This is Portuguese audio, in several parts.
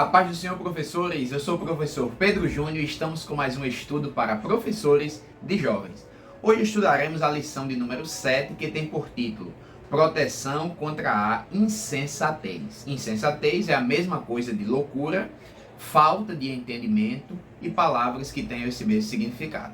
A paz do Senhor, professores. Eu sou o professor Pedro Júnior e estamos com mais um estudo para professores de jovens. Hoje estudaremos a lição de número 7, que tem por título Proteção contra a insensatez. Insensatez é a mesma coisa de loucura, falta de entendimento e palavras que tenham esse mesmo significado.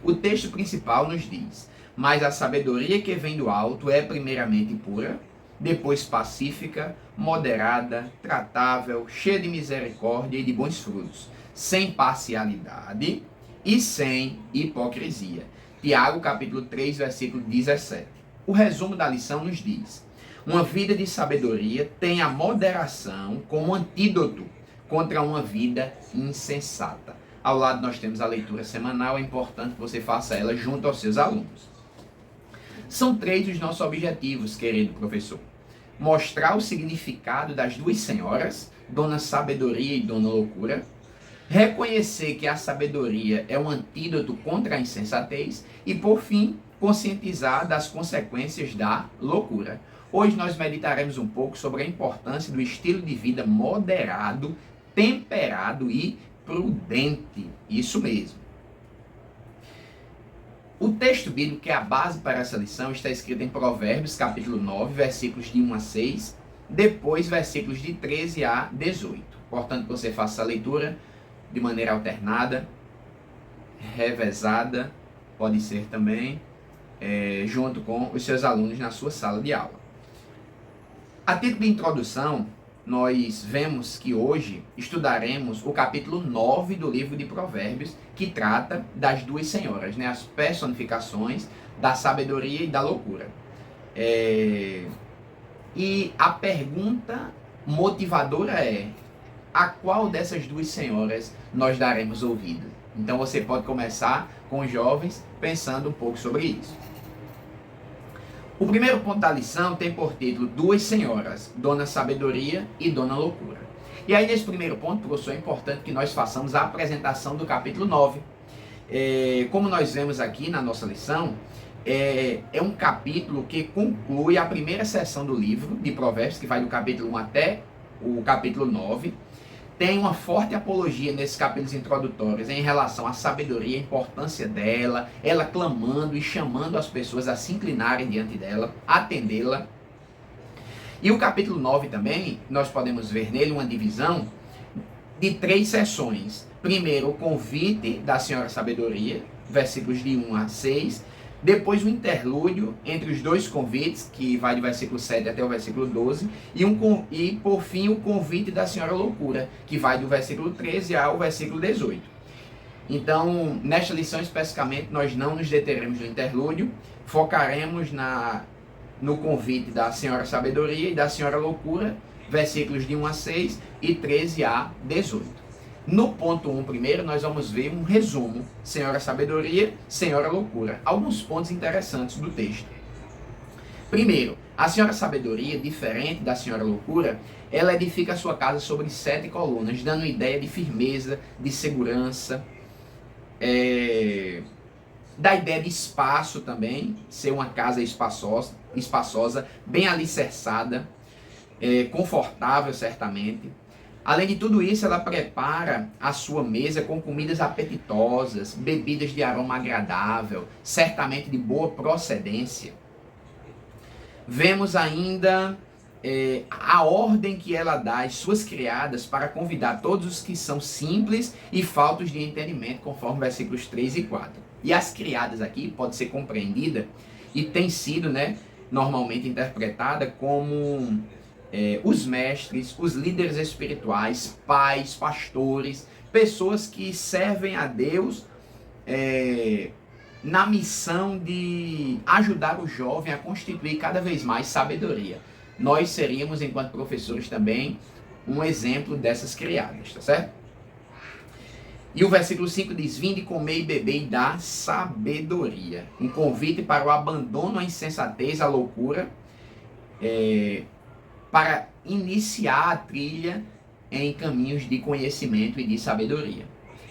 O texto principal nos diz: mas a sabedoria que vem do alto é primeiramente pura, depois pacífica, moderada, tratável, cheia de misericórdia e de bons frutos, sem parcialidade e sem hipocrisia. Tiago, capítulo 3, versículo 17. O resumo da lição nos diz: uma vida de sabedoria tem a moderação como antídoto contra uma vida insensata. Ao lado nós temos a leitura semanal, é importante que você faça ela junto aos seus alunos. São 3 os nossos objetivos, querido professor. Mostrar o significado das duas senhoras, Dona Sabedoria e Dona Loucura. Reconhecer que a sabedoria é um antídoto contra a insensatez. E, por fim, conscientizar das consequências da loucura. Hoje nós meditaremos um pouco sobre a importância do estilo de vida moderado, temperado e prudente. Isso mesmo. O texto bíblico que é a base para essa lição está escrito em Provérbios, capítulo 9, versículos de 1 a 6, depois versículos de 13 a 18. Portanto, você faça a leitura de maneira alternada, revezada, pode ser também, junto com os seus alunos na sua sala de aula. A título de introdução, nós vemos que hoje estudaremos o capítulo 9 do livro de Provérbios, que trata das duas senhoras, né? As personificações da sabedoria e da loucura. E a pergunta motivadora é: a qual dessas duas senhoras nós daremos ouvido? Então você pode começar com os jovens pensando um pouco sobre isso. O primeiro ponto da lição tem por título Duas Senhoras, Dona Sabedoria e Dona Loucura. E aí nesse primeiro ponto, professor, é importante que nós façamos a apresentação do capítulo 9. Como nós vemos aqui na nossa lição, é um capítulo que conclui a primeira seção do livro de Provérbios, que vai do capítulo 1 até o capítulo 9. Tem uma forte apologia nesses capítulos introdutórios em relação à sabedoria, a importância dela, ela clamando e chamando as pessoas a se inclinarem diante dela, atendê-la. E o capítulo 9 também, nós podemos ver nele uma divisão de 3 seções. Primeiro, o convite da Senhora Sabedoria, versículos de 1 a 6. Depois o interlúdio entre os dois convites, que vai do versículo 7 até o versículo 12. E por fim o convite da Senhora Loucura, que vai do versículo 13 ao versículo 18. Então, nesta lição especificamente, nós não nos deteremos no interlúdio, focaremos no convite da Senhora Sabedoria e da Senhora Loucura, versículos de 1 a 6 e 13 a 18. No ponto 1 primeiro, nós vamos ver um resumo: Senhora Sabedoria, Senhora Loucura. Alguns pontos interessantes do texto. Primeiro, a Senhora Sabedoria, diferente da Senhora Loucura, ela edifica a sua casa sobre 7 colunas, dando ideia de firmeza, de segurança, da ideia de espaço também, ser uma casa espaçosa, bem alicerçada, confortável certamente. Além de tudo isso, ela prepara a sua mesa com comidas apetitosas, bebidas de aroma agradável, certamente de boa procedência. Vemos ainda a ordem que ela dá às suas criadas para convidar todos os que são simples e faltos de entendimento, conforme versículos 3 e 4. E as criadas aqui pode ser compreendida e tem sido, normalmente interpretada como os mestres, os líderes espirituais, pais, pastores, pessoas que servem a Deus na missão de ajudar o jovem a constituir cada vez mais sabedoria. Nós seríamos, enquanto professores também, um exemplo dessas criadas, tá certo? E o versículo 5 diz: vinde comer e beber e dar sabedoria. Um convite para o abandono à insensatez, à loucura, para iniciar a trilha em caminhos de conhecimento e de sabedoria.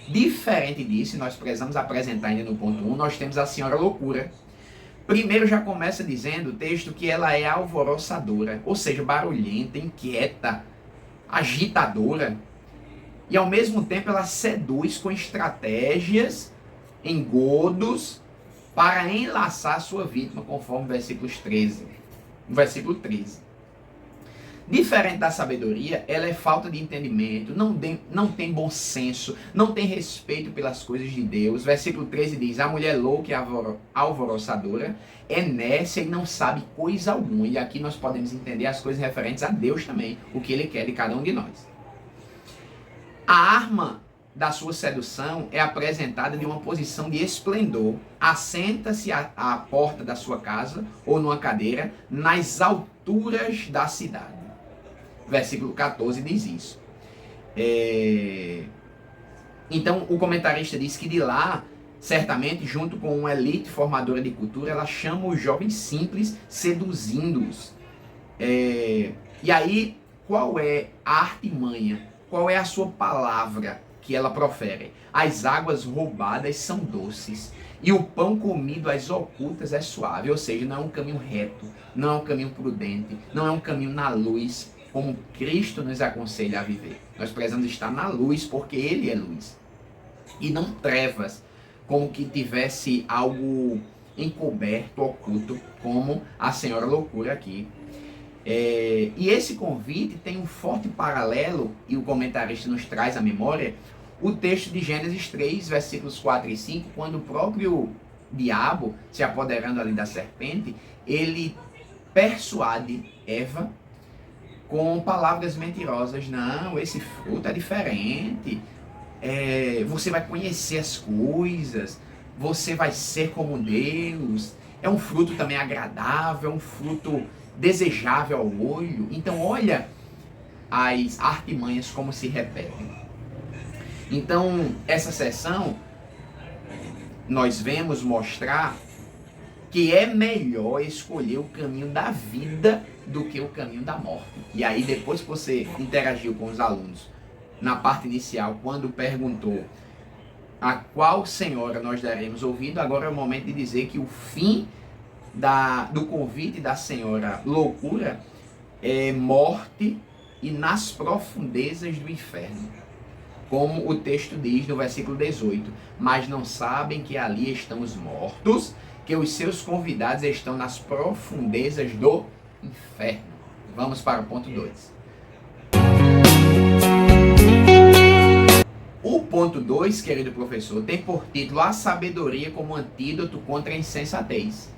Diferente disso, nós precisamos apresentar ainda no ponto 1, nós temos a Senhora Loucura. Primeiro já começa dizendo o texto que ela é alvoroçadora, ou seja, barulhenta, inquieta, agitadora. e ao mesmo tempo ela seduz com estratégias, engodos, para enlaçar a sua vítima, conforme o versículo 13. Diferente da sabedoria, ela é falta de entendimento, não tem bom senso, não tem respeito pelas coisas de Deus. Versículo 13 diz: a mulher louca e alvoroçadora é nécia e não sabe coisa alguma. E aqui nós podemos entender as coisas referentes a Deus também, o que Ele quer de cada um de nós. A arma da sua sedução é apresentada de uma posição de esplendor. Assenta-se à porta da sua casa ou numa cadeira nas alturas da cidade. Versículo 14 diz isso. Então o comentarista diz que de lá, certamente, junto com uma elite formadora de cultura, ela chama os jovens simples, seduzindo-os. E aí, qual é a artimanha? Qual é a sua palavra que ela profere? As águas roubadas são doces, e o pão comido às ocultas é suave. Ou seja, não é um caminho reto, não é um caminho prudente, não é um caminho na luz, como Cristo nos aconselha a viver. Nós precisamos estar na luz, porque Ele é luz, e não trevas, como que tivesse algo encoberto, oculto, como a senhora loucura aqui. E esse convite tem um forte paralelo, e o comentarista nos traz à memória, o texto de Gênesis 3, versículos 4 e 5, quando o próprio diabo, se apoderando ali da serpente, ele persuade Eva com palavras mentirosas. Não, esse fruto é diferente, você vai conhecer as coisas, você vai ser como Deus, é um fruto também agradável, é um fruto desejável ao olho. Então olha as artimanhas como se repetem. Então essa sessão nós vemos mostrar que é melhor escolher o caminho da vida do que o caminho da morte. E aí depois que você interagiu com os alunos na parte inicial, quando perguntou a qual senhora nós daremos ouvido, agora é o momento de dizer que o fim do convite da senhora loucura é morte e nas profundezas do inferno, como o texto diz no versículo 18: mas não sabem que ali estão os mortos, que os seus convidados estão nas profundezas do inferno. Vamos para o ponto 2. O ponto 2, querido professor, tem por título a sabedoria como antídoto contra a insensatez.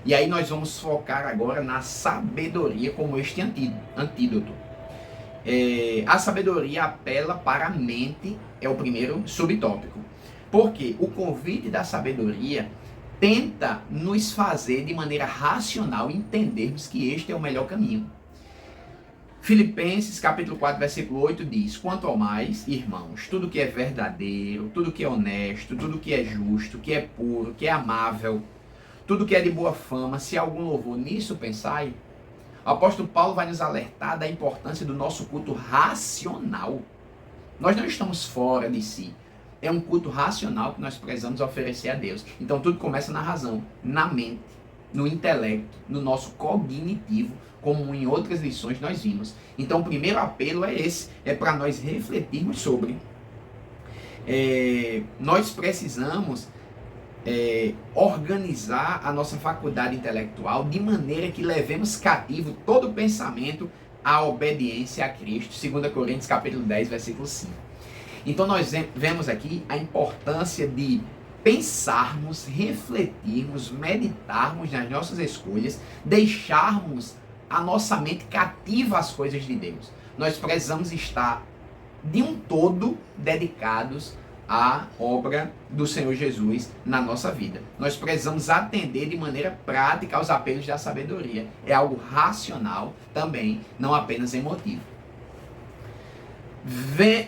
E aí nós vamos focar agora na sabedoria como este antídoto. A sabedoria apela para a mente, é o primeiro subtópico. Porque o convite da sabedoria tenta nos fazer de maneira racional entendermos que este é o melhor caminho. Filipenses capítulo 4, versículo 8 diz: quanto ao mais, irmãos, tudo que é verdadeiro, tudo que é honesto, tudo que é justo, que é puro, que é amável, tudo que é de boa fama, se há algum louvor, nisso pensai. O apóstolo Paulo vai nos alertar da importância do nosso culto racional. Nós não estamos fora de si. É um culto racional que nós precisamos oferecer a Deus. Então tudo começa na razão, na mente, no intelecto, no nosso cognitivo, como em outras lições nós vimos. Então o primeiro apelo é esse, é para nós refletirmos sobre. Nós precisamos organizar a nossa faculdade intelectual de maneira que levemos cativo todo pensamento à obediência a Cristo. 2 Coríntios capítulo 10, versículo 5. Então nós vemos aqui a importância de pensarmos, refletirmos, meditarmos nas nossas escolhas, deixarmos a nossa mente cativa às coisas de Deus. Nós precisamos estar de um todo dedicados à obra do Senhor Jesus na nossa vida. Nós precisamos atender de maneira prática aos apelos da sabedoria. É algo racional também, não apenas emotivo.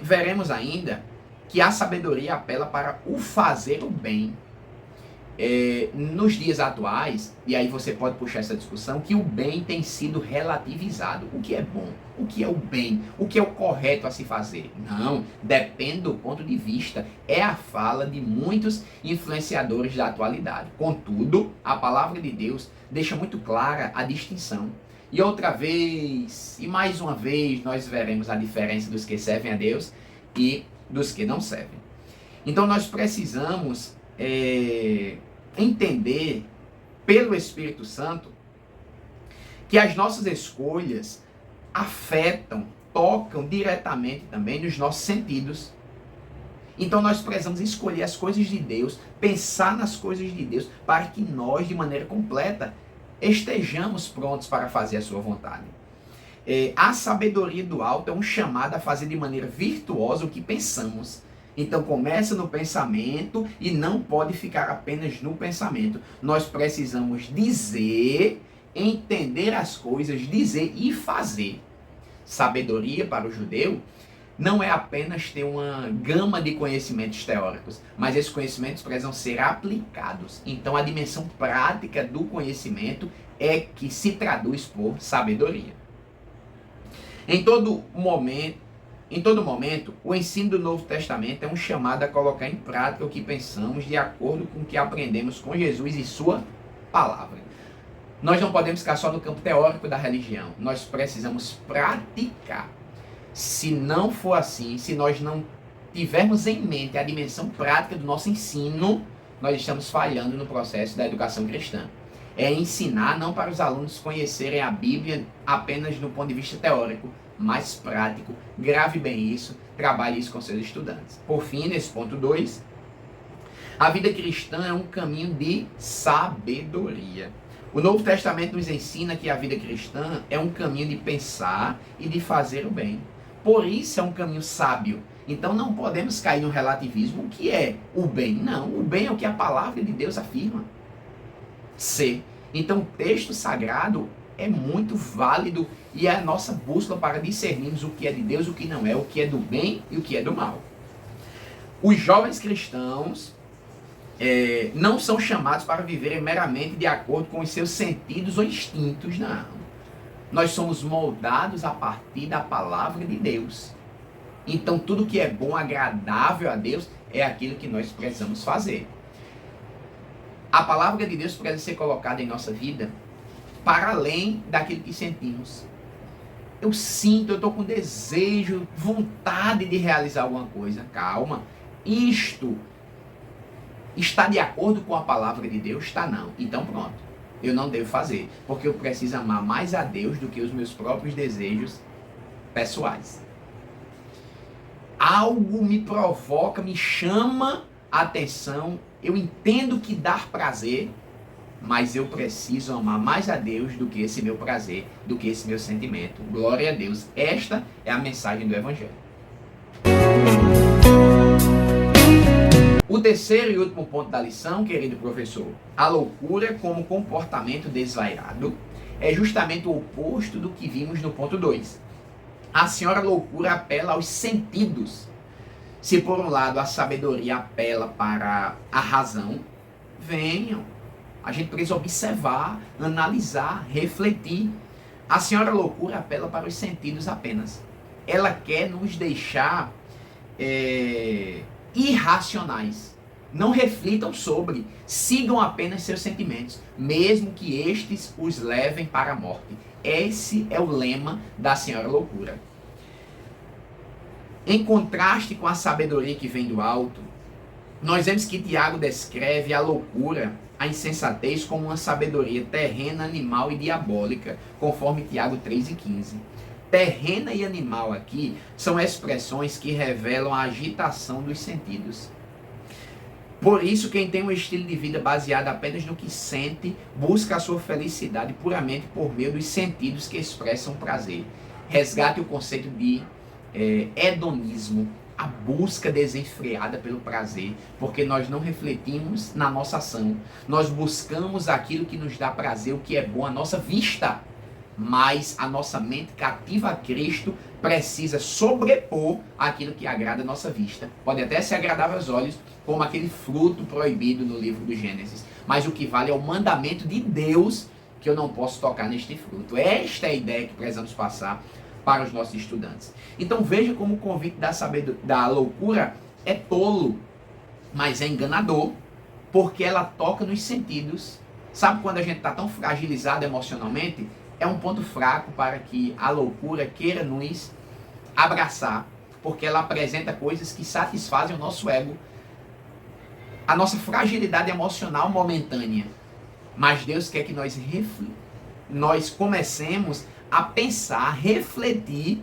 Veremos ainda que a sabedoria apela para o fazer o bem. Nos dias atuais, e aí você pode puxar essa discussão, que o bem tem sido relativizado. O que é bom? O que é o bem? O que é o correto a se fazer? Não, depende do ponto de vista. É a fala de muitos influenciadores da atualidade. Contudo, a palavra de Deus deixa muito clara a distinção. E outra vez, e mais uma vez, nós veremos a diferença dos que servem a Deus e dos que não servem. Então nós precisamos entender pelo Espírito Santo que as nossas escolhas afetam, tocam diretamente também nos nossos sentidos. Então nós precisamos escolher as coisas de Deus, pensar nas coisas de Deus, para que nós, de maneira completa, estejamos prontos para fazer a sua vontade. A sabedoria do alto é um chamado a fazer de maneira virtuosa o que pensamos. Então começa no pensamento e não pode ficar apenas no pensamento. Nós precisamos dizer, entender as coisas, dizer e fazer. Sabedoria para o judeu não é apenas ter uma gama de conhecimentos teóricos, mas esses conhecimentos precisam ser aplicados. Então a dimensão prática do conhecimento é que se traduz por sabedoria. Em todo momento, o ensino do Novo Testamento é um chamado a colocar em prática o que pensamos de acordo com o que aprendemos com Jesus e sua palavra. Nós não podemos ficar só no campo teórico da religião, nós precisamos praticar. Se não for assim, se nós não tivermos em mente a dimensão prática do nosso ensino, nós estamos falhando no processo da educação cristã. É ensinar não para os alunos conhecerem a Bíblia apenas do ponto de vista teórico, mas prático. Grave bem isso, trabalhe isso com seus estudantes. Por fim, nesse ponto 2, a vida cristã é um caminho de sabedoria. O Novo Testamento nos ensina que a vida cristã é um caminho de pensar e de fazer o bem. Por isso é um caminho sábio. Então não podemos cair no relativismo. O que é o bem? Não, o bem é o que a palavra de Deus afirma ser. Então o texto sagrado é muito válido e é a nossa bússola para discernirmos o que é de Deus, o que não é, o que é do bem e o que é do mal. Os jovens cristãos não são chamados para viverem meramente de acordo com os seus sentidos ou instintos, não. Nós somos moldados a partir da palavra de Deus. Então tudo que é bom, agradável a Deus, é aquilo que nós precisamos fazer. A palavra de Deus precisa ser colocada em nossa vida para além daquilo que sentimos. Eu sinto, eu estou com desejo, vontade de realizar alguma coisa. Calma. Isto está de acordo com a palavra de Deus? Está não. Então pronto. Eu não devo fazer. Porque eu preciso amar mais a Deus do que os meus próprios desejos pessoais. Algo me provoca, me chama a atenção. Eu entendo que dar prazer, mas eu preciso amar mais a Deus do que esse meu prazer, do que esse meu sentimento. Glória a Deus. Esta é a mensagem do Evangelho. O terceiro e último ponto da lição, querido professor, a loucura como comportamento desvairado, é justamente o oposto do que vimos no ponto 2. A senhora loucura apela aos sentidos. Se por um lado a sabedoria apela para a razão, venham. A gente precisa observar, analisar, refletir. A senhora loucura apela para os sentidos apenas. Ela quer nos deixar irracionais. Não reflitam sobre, sigam apenas seus sentimentos, mesmo que estes os levem para a morte. Esse é o lema da senhora loucura. Em contraste com a sabedoria que vem do alto, nós vemos que Tiago descreve a loucura, a insensatez, como uma sabedoria terrena, animal e diabólica, conforme Tiago 3,15. Terrena e animal aqui são expressões que revelam a agitação dos sentidos. Por isso, quem tem um estilo de vida baseado apenas no que sente, busca a sua felicidade puramente por meio dos sentidos que expressam prazer. Resgate o conceito de hedonismo, a busca desenfreada pelo prazer, porque nós não refletimos na nossa ação. Nós buscamos aquilo que nos dá prazer, o que é bom à nossa vista. Mas a nossa mente cativa a Cristo precisa sobrepor aquilo que agrada a nossa vista. Pode até ser agradável aos olhos, como aquele fruto proibido no livro do Gênesis. Mas o que vale é o mandamento de Deus, que eu não posso tocar neste fruto. Esta é a ideia que precisamos passar para os nossos estudantes. Então veja como o convite da loucura é tolo, mas é enganador, porque ela toca nos sentidos. Sabe quando a gente está tão fragilizado emocionalmente? É um ponto fraco para que a loucura queira nos abraçar. porque ela apresenta coisas que satisfazem o nosso ego, a nossa fragilidade emocional momentânea. Mas Deus quer que nós comecemos a pensar, a refletir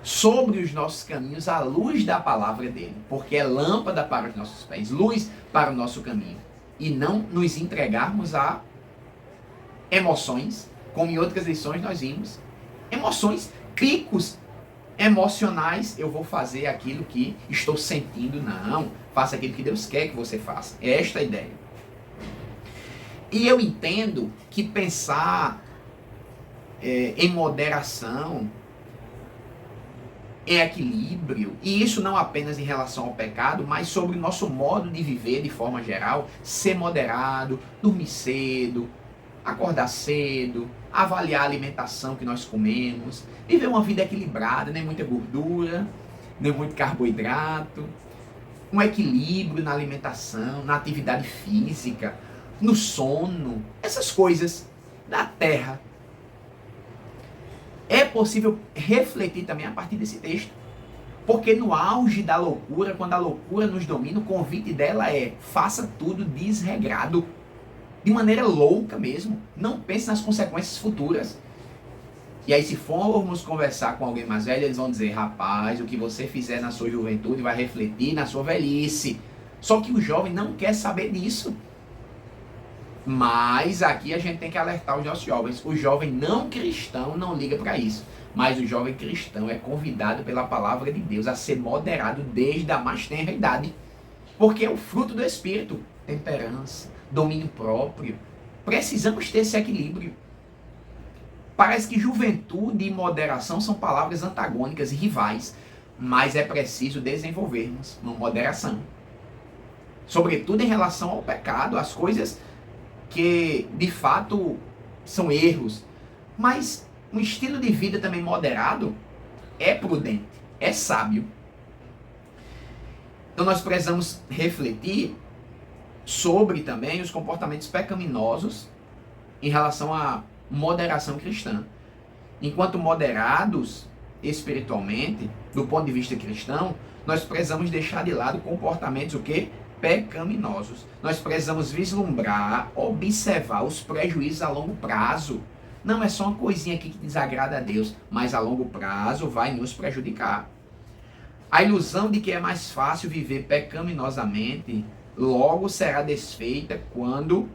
sobre os nossos caminhos à luz da palavra dele, porque é lâmpada para os nossos pés, luz para o nosso caminho, e não nos entregarmos a emoções, como em outras lições nós vimos, emoções, picos emocionais. Eu vou fazer aquilo que estou sentindo. Não, faça aquilo que Deus quer que você faça. É esta a ideia. E eu entendo que pensar em moderação, em equilíbrio, e isso não apenas em relação ao pecado, mas sobre o nosso modo de viver de forma geral, ser moderado, dormir cedo, acordar cedo, avaliar a alimentação que nós comemos, viver uma vida equilibrada, nem muita gordura, nem muito carboidrato, um equilíbrio na alimentação, na atividade física, no sono, essas coisas da terra. É possível refletir também a partir desse texto, porque no auge da loucura, quando a loucura nos domina, o convite dela é: faça tudo desregrado, de maneira louca mesmo, não pense nas consequências futuras. E aí, se formos conversar com alguém mais velho, eles vão dizer: rapaz, o que você fizer na sua juventude vai refletir na sua velhice. Só que o jovem não quer saber disso. Mas aqui a gente tem que alertar os nossos jovens. O jovem não cristão não liga para isso. Mas o jovem cristão é convidado pela palavra de Deus a ser moderado desde a mais tenra idade. Porque é o fruto do Espírito. Temperança, domínio próprio. Precisamos ter esse equilíbrio. Parece que juventude e moderação são palavras antagônicas e rivais. Mas é preciso desenvolvermos uma moderação. Sobretudo em relação ao pecado, as coisas que de fato são erros, mas um estilo de vida também moderado é prudente, é sábio. Então nós precisamos refletir sobre também os comportamentos pecaminosos em relação à moderação cristã. Enquanto moderados espiritualmente, do ponto de vista cristão, nós precisamos deixar de lado comportamentos o quê? Pecaminosos. Nós precisamos vislumbrar, observar os prejuízos a longo prazo. Não é só uma coisinha aqui que desagrada a Deus, mas a longo prazo vai nos prejudicar. A ilusão de que é mais fácil viver pecaminosamente logo será desfeita quando,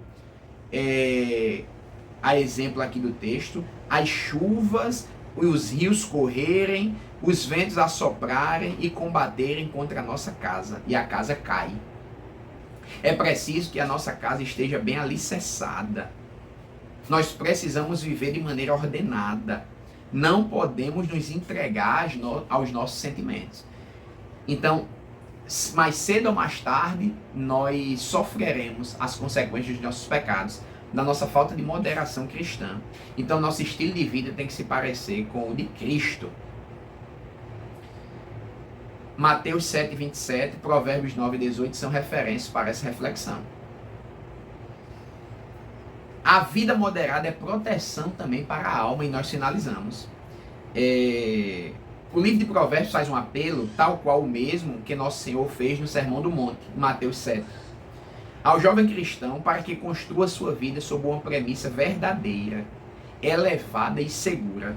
a exemplo aqui do texto, as chuvas e os rios correrem, os ventos assoprarem e combaterem contra a nossa casa, e a casa cai. É preciso que a nossa casa esteja bem alicerçada. Nós precisamos viver de maneira ordenada. Não podemos nos entregar aos nossos sentimentos. Então, mais cedo ou mais tarde, nós sofreremos as consequências dos nossos pecados, da nossa falta de moderação cristã. Então, nosso estilo de vida tem que se parecer com o de Cristo. Mateus 7, 27, Provérbios 9, 18 são referências para essa reflexão. A vida moderada é proteção também para a alma, e nós finalizamos. O livro de Provérbios faz um apelo, tal qual o mesmo que Nosso Senhor fez no Sermão do Monte, Mateus 7. Ao jovem cristão, para que construa sua vida sob uma premissa verdadeira, elevada e segura.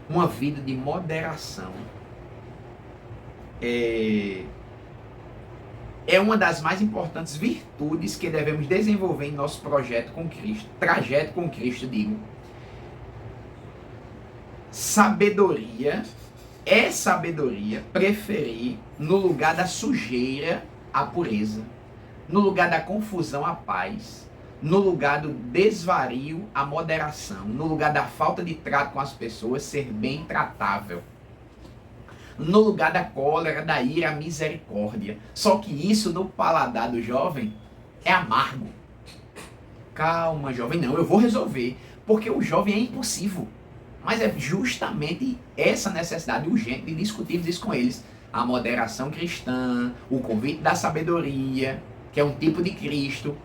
Uma vida de moderação. É uma das mais importantes virtudes que devemos desenvolver em nosso projeto com Cristo, trajeto com Cristo, digo. Sabedoria preferir no lugar da sujeira a pureza, no lugar da confusão a paz, no lugar do desvario a moderação, no lugar da falta de trato com as pessoas ser bem tratável. No lugar da cólera, da ira, a misericórdia. Só que isso no paladar do jovem é amargo. Calma, jovem, não, eu vou resolver. Porque o jovem é impulsivo. Mas é justamente essa necessidade urgente de discutirmos isso com eles. A moderação cristã, o convite da sabedoria, que é um tipo de Cristo,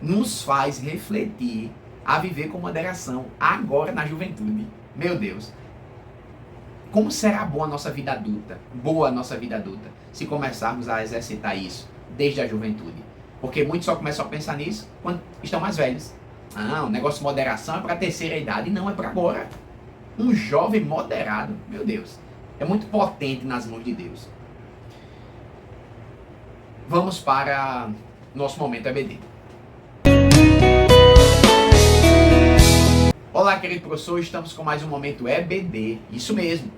nos faz refletir a viver com moderação agora na juventude. Meu Deus. Como será boa a nossa vida adulta? Boa a nossa vida adulta, se começarmos a exercitar isso desde a juventude. Porque muitos só começam a pensar nisso quando estão mais velhos. Ah, o negócio de moderação é para a terceira idade. Não, é para agora. Um jovem moderado, meu Deus, é muito potente nas mãos de Deus. Vamos para nosso momento EBD. Olá, querido professor, estamos com mais um momento EBD. Isso mesmo.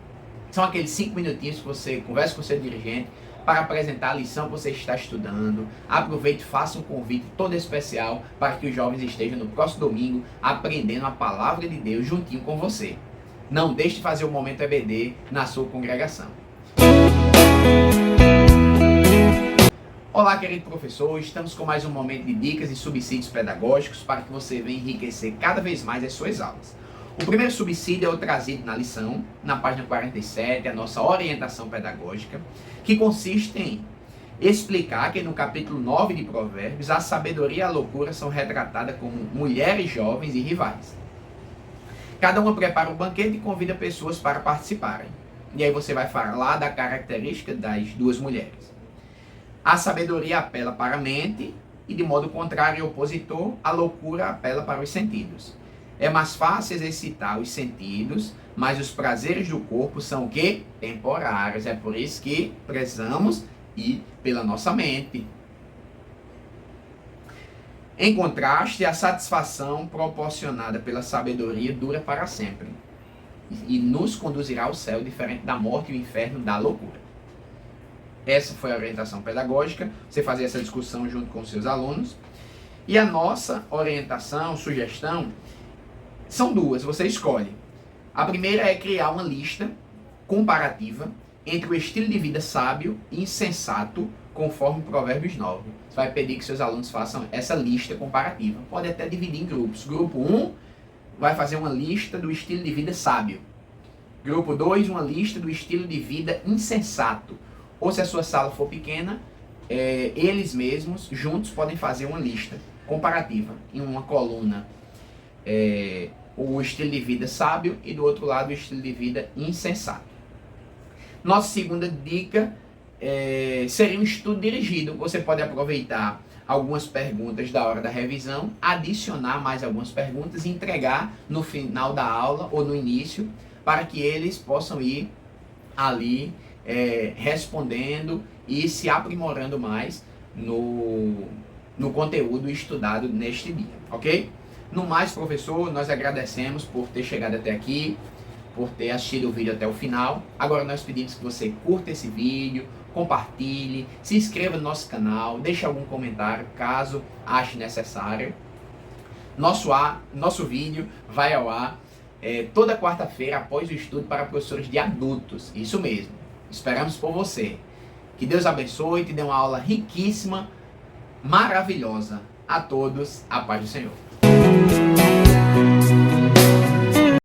São aqueles 5 minutinhos que você conversa com o seu dirigente para apresentar a lição que você está estudando. Aproveite e faça um convite todo especial para que os jovens estejam no próximo domingo aprendendo a palavra de Deus juntinho com você. Não deixe de fazer o momento EBD na sua congregação. Olá, querido professor, estamos com mais um momento de dicas e subsídios pedagógicos para que você venha enriquecer cada vez mais as suas aulas. O primeiro subsídio é o trazido na lição, na página 47, a nossa orientação pedagógica, que consiste em explicar que no capítulo 9 de Provérbios, a sabedoria e a loucura são retratadas como mulheres jovens e rivais. Cada uma prepara um banquete e convida pessoas para participarem. E aí você vai falar da característica das duas mulheres. A sabedoria apela para a mente e, de modo contrário e opositor, a loucura apela para os sentidos. É mais fácil exercitar os sentidos, mas os prazeres do corpo são o quê? Temporários. É por isso que precisamos ir pela nossa mente. Em contraste, a satisfação proporcionada pela sabedoria dura para sempre e nos conduzirá ao céu, diferente da morte e o inferno da loucura. Essa foi a orientação pedagógica, você fazer essa discussão junto com os seus alunos. E a nossa orientação, sugestão, são duas, você escolhe. A primeira é criar uma lista comparativa entre o estilo de vida sábio e insensato, conforme Provérbios 9. Você vai pedir que seus alunos façam essa lista comparativa. Pode até dividir em grupos. Grupo 1 vai fazer uma lista do estilo de vida sábio. Grupo 2, uma lista do estilo de vida insensato. Ou se a sua sala for pequena, eles mesmos, juntos, podem fazer uma lista comparativa. Em uma coluna, o estilo de vida sábio e do outro lado o estilo de vida insensato. Nossa segunda dica seria um estudo dirigido. Você pode aproveitar algumas perguntas da hora da revisão, adicionar mais algumas perguntas e entregar no final da aula ou no início, para que eles possam ir ali respondendo e se aprimorando mais no conteúdo estudado neste dia, ok? No mais, professor, nós agradecemos por ter chegado até aqui, por ter assistido o vídeo até o final. Agora nós pedimos que você curta esse vídeo, compartilhe, se inscreva no nosso canal, deixe algum comentário caso ache necessário. Nosso vídeo vai ao ar toda quarta-feira após o estudo para professores de adultos. Isso mesmo. Esperamos por você. Que Deus abençoe e te dê uma aula riquíssima, maravilhosa. A todos, a paz do Senhor.